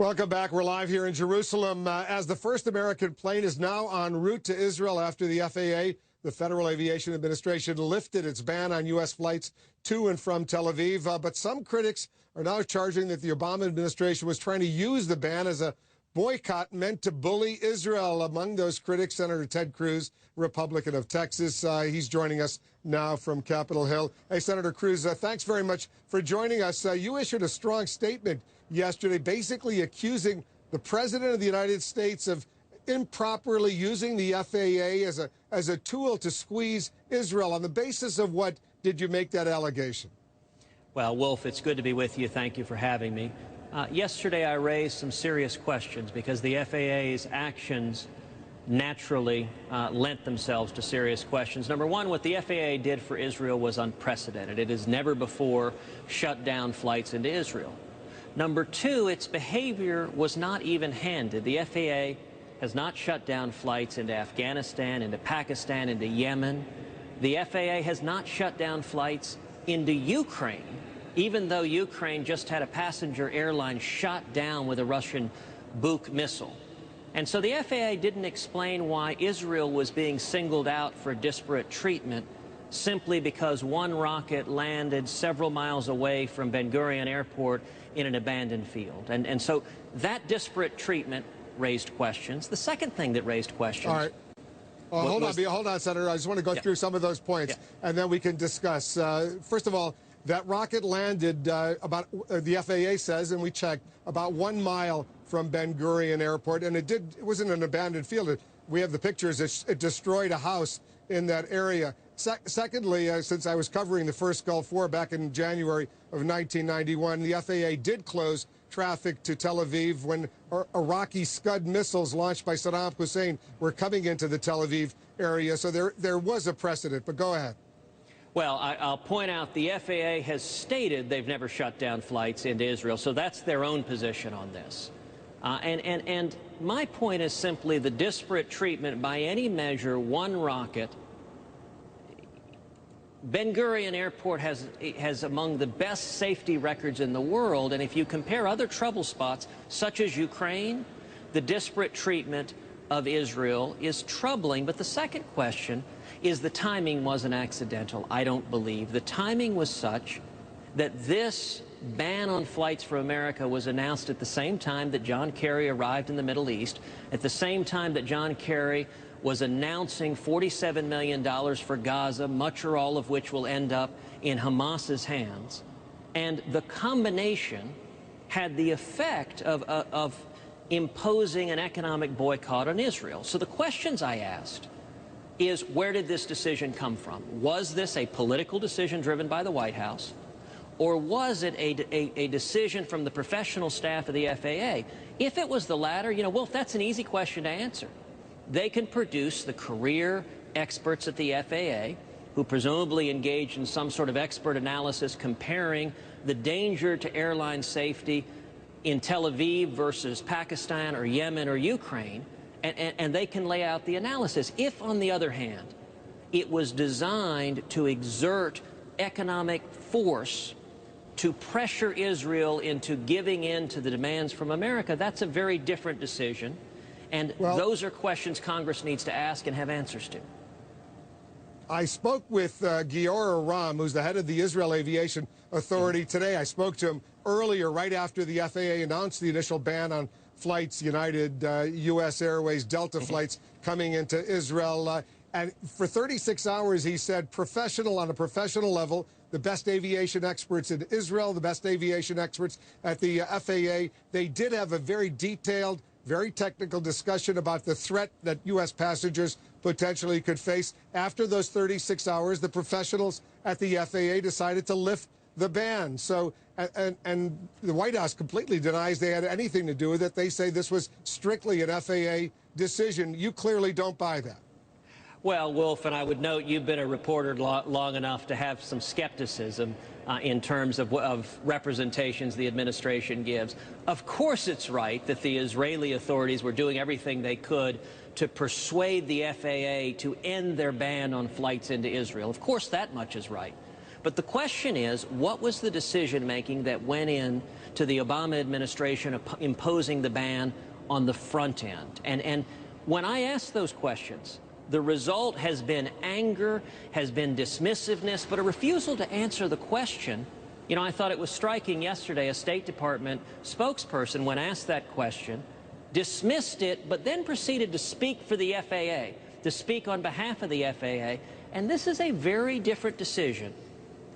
Welcome back. We're live here in Jerusalem as the first American plane is now en route to Israel after the FAA, the Federal Aviation Administration, lifted its ban on U.S. flights to and from Tel Aviv. But some critics are now charging that the Obama administration was trying to use the ban as a boycott meant to bully Israel. Among those critics, Senator Ted Cruz, Republican of Texas. He's joining us now from Capitol Hill. Hey, Senator Cruz, thanks very much for joining us. You issued a strong statement yesterday, basically accusing the President of the United States of improperly using the FAA as a tool to squeeze Israel. On the basis of what did you make that allegation? Well, Wolf, it's good to be with you. Thank you for having me. Yesterday, I raised some serious questions because the FAA's actions naturally lent themselves to serious questions. Number one, what the FAA did for Israel was unprecedented. It has never before shut down flights into Israel. Number two, its behavior was not even-handed. The FAA has not shut down flights into Afghanistan, into Pakistan, into Yemen. The FAA has not shut down flights into Ukraine, even though Ukraine just had a passenger airline shot down with a Russian Buk missile. And so the FAA didn't explain why Israel was being singled out for disparate treatment simply because one rocket landed several miles away from Ben Gurion Airport in an abandoned field. And so that disparate treatment raised questions. The second thing that raised questions... All right. Hold on, Senator. I just want to go through some of those points, and then we can discuss. First of all, that rocket landed about, the FAA says, and we checked, about 1 mile from Ben Gurion Airport, and it wasn't an abandoned field. We have the pictures. It destroyed a house in that area. Secondly, since I was covering the first Gulf War back in January of 1991, the FAA did close traffic to Tel Aviv when Iraqi Scud missiles launched by Saddam Hussein were coming into the Tel Aviv area. So there was a precedent, but go ahead. Well, I'll point out the FAA has stated they've never shut down flights into Israel, so that's their own position on this. And my point is simply the disparate treatment by any measure, one rocket. Ben Gurion Airport has among the best safety records in the world, and if you compare other trouble spots, such as Ukraine, the disparate treatment of Israel is troubling. But the second question is the timing wasn't accidental, I don't believe. The timing was such that this ban on flights from America was announced at the same time that John Kerry arrived in the Middle East, at the same time that John Kerry was announcing $47 million for Gaza, much or all of which will end up in Hamas's hands. And the combination had the effect of imposing an economic boycott on Israel. So the questions I asked is, where did this decision come from? Was this a political decision driven by the White House? Or was it a decision from the professional staff of the FAA? If it was the latter, you know, Wolf, that's an easy question to answer. They can produce the career experts at the FAA who presumably engaged in some sort of expert analysis comparing the danger to airline safety in Tel Aviv versus Pakistan or Yemen or Ukraine, and they can lay out the analysis. If, on the other hand, it was designed to exert economic force to pressure Israel into giving in to the demands from America, that's a very different decision. And those are questions Congress needs to ask and have answers to. I spoke with Giora Ram, who's the head of the Israel Aviation Authority today. I spoke to him earlier, right after the FAA announced the initial ban on flights, United, U.S. Airways, Delta flights coming into Israel. And for 36 hours, he said, on a professional level, the best aviation experts in Israel, the best aviation experts at the FAA, they did have a very detailed, very technical discussion about the threat that U.S. passengers potentially could face. After those 36 hours, the professionals at the FAA decided to lift the ban. So, and the White House completely denies they had anything to do with it. They say this was strictly an FAA decision. You clearly don't buy that. Well, Wolf, and I would note you've been a reporter long enough to have some skepticism in terms of representations the administration gives. Of course it's right that the Israeli authorities were doing everything they could to persuade the FAA to end their ban on flights into Israel. Of course that much is right. But the question is, what was the decision-making that went in to the Obama administration imposing the ban on the front end? And when I ask those questions, the result has been anger, has been dismissiveness, but a refusal to answer the question. You know, I thought it was striking yesterday, a State Department spokesperson, when asked that question, dismissed it, but then proceeded to speak for the FAA, to speak on behalf of the FAA. And this is a very different decision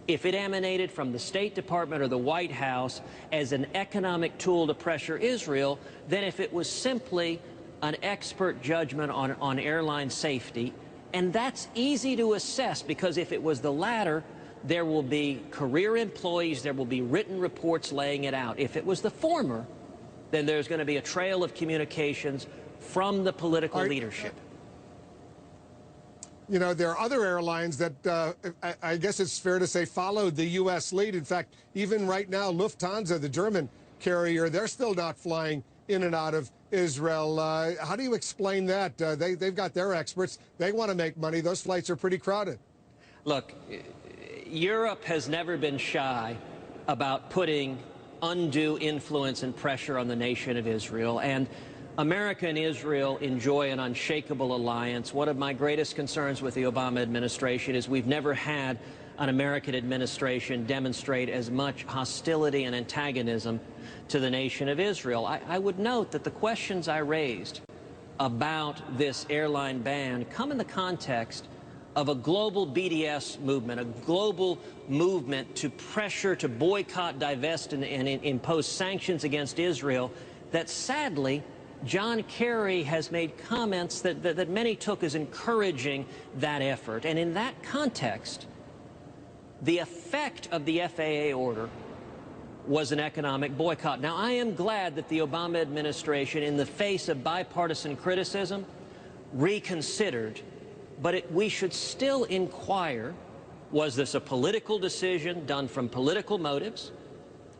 if it emanated from the State Department or the White House as an economic tool to pressure Israel than if it was simply an expert judgment on airline safety. And that's easy to assess, because if it was the latter, there will be career employees, there will be written reports laying it out. If it was the former, then there's going to be a trail of communications from the political leadership. You know, there are other airlines that I guess it's fair to say followed the U.S. lead. In fact, even right now, Lufthansa, the German carrier, they're still not flying in and out of Israel. How do you explain that? They've got their experts. They want to make money. Those flights are pretty crowded. Look, Europe has never been shy about putting undue influence and pressure on the nation of Israel. And America and Israel enjoy an unshakable alliance. One of my greatest concerns with the Obama administration is we've never had an American administration demonstrate as much hostility and antagonism to the nation of Israel. I would note that the questions I raised about this airline ban come in the context of a global BDS movement, a global movement to pressure, to boycott, divest, and impose sanctions against Israel that sadly John Kerry has made comments that many took as encouraging that effort. And in that context, the effect of the FAA order was an economic boycott. Now, I am glad that the Obama administration, in the face of bipartisan criticism, reconsidered. But we should still inquire, was this a political decision done from political motives,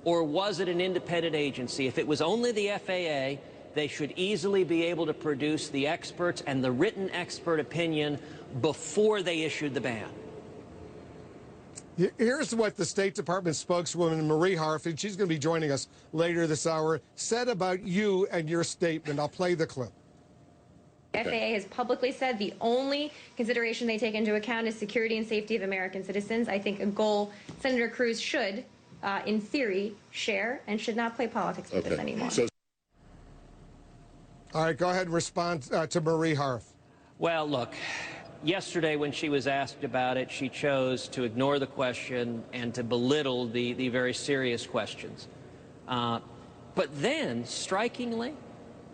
or was it an independent agency? If it was only the FAA, they should easily be able to produce the experts and the written expert opinion before they issued the ban. Here's what the State Department spokeswoman, Marie Harf, and she's going to be joining us later this hour, said about you and your statement. I'll play the clip. FAA has publicly said the only consideration they take into account is security and safety of American citizens. I think a goal Senator Cruz should, in theory, share and should not play politics with this anymore. All right, go ahead and respond to Marie Harf. Well, look, yesterday when she was asked about it, she chose to ignore the question and to belittle the very serious questions. But then, strikingly,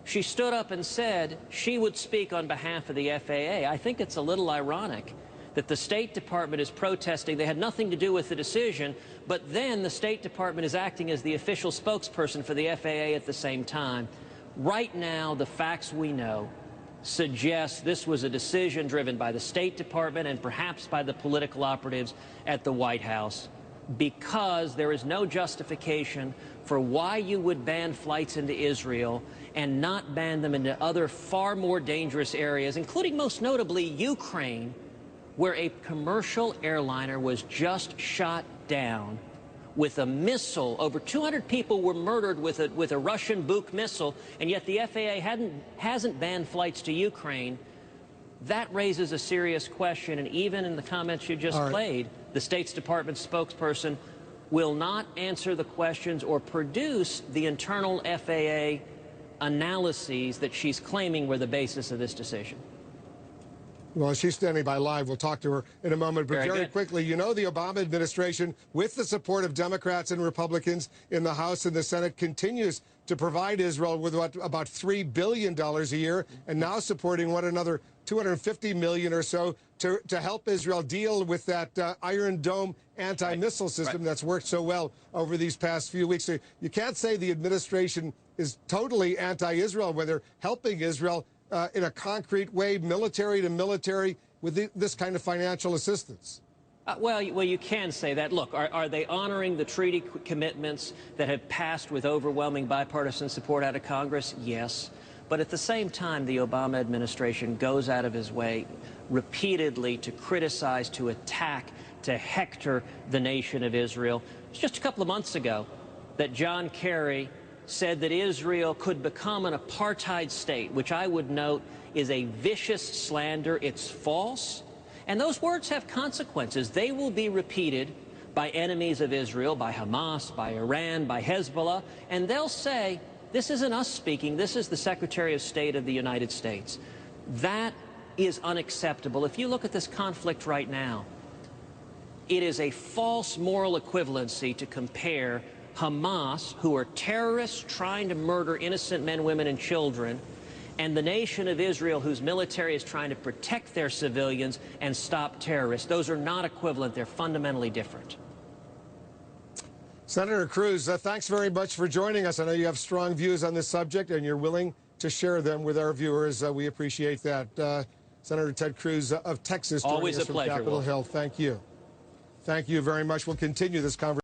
she stood up and said she would speak on behalf of the FAA. I think it's a little ironic that the State Department is protesting. They had nothing to do with the decision, but then the State Department is acting as the official spokesperson for the FAA at the same time. Right now, the facts we know suggest this was a decision driven by the State Department and perhaps by the political operatives at the White House, because there is no justification for why you would ban flights into Israel and not ban them into other far more dangerous areas, including most notably Ukraine, where a commercial airliner was just shot down with a missile. Over 200 people were murdered with a Russian Buk missile, and yet the FAA hasn't banned flights to Ukraine. That raises a serious question, and even in the comments you just played, the State Department spokesperson will not answer the questions or produce the internal FAA analyses that she's claiming were the basis of this decision. Well, she's standing by live. We'll talk to her in a moment. But very quickly, you know, the Obama administration, with the support of Democrats and Republicans in the House and the Senate, continues to provide Israel with about $3 billion a year, and now supporting another $250 million or so to help Israel deal with that Iron Dome anti-missile system that's worked so well over these past few weeks. So you can't say the administration is totally anti-Israel when they're helping Israel in a concrete way, military to military, with this kind of financial assistance. Well, you can say that. Look, are they honoring the treaty commitments that have passed with overwhelming bipartisan support out of Congress? Yes. But at the same time, the Obama administration goes out of his way repeatedly to criticize, to attack, to hector the nation of Israel. It was just a couple of months ago that John Kerry said that Israel could become an apartheid state, which I would note is a vicious slander. It's false. And those words have consequences. They will be repeated by enemies of Israel, by Hamas, by Iran, by Hezbollah, and they'll say, this isn't us speaking, this is the Secretary of State of the United States. That is unacceptable. If you look at this conflict right now, it is a false moral equivalency to compare Hamas, who are terrorists trying to murder innocent men, women, and children, and the nation of Israel, whose military is trying to protect their civilians and stop terrorists. Those are not equivalent. They're fundamentally different. Senator Cruz, thanks very much for joining us. I know you have strong views on this subject, and you're willing to share them with our viewers. We appreciate that. Senator Ted Cruz of Texas, joining Always us a from pleasure, Capitol Wolf. Hill. Thank you. Thank you very much. We'll continue this conversation.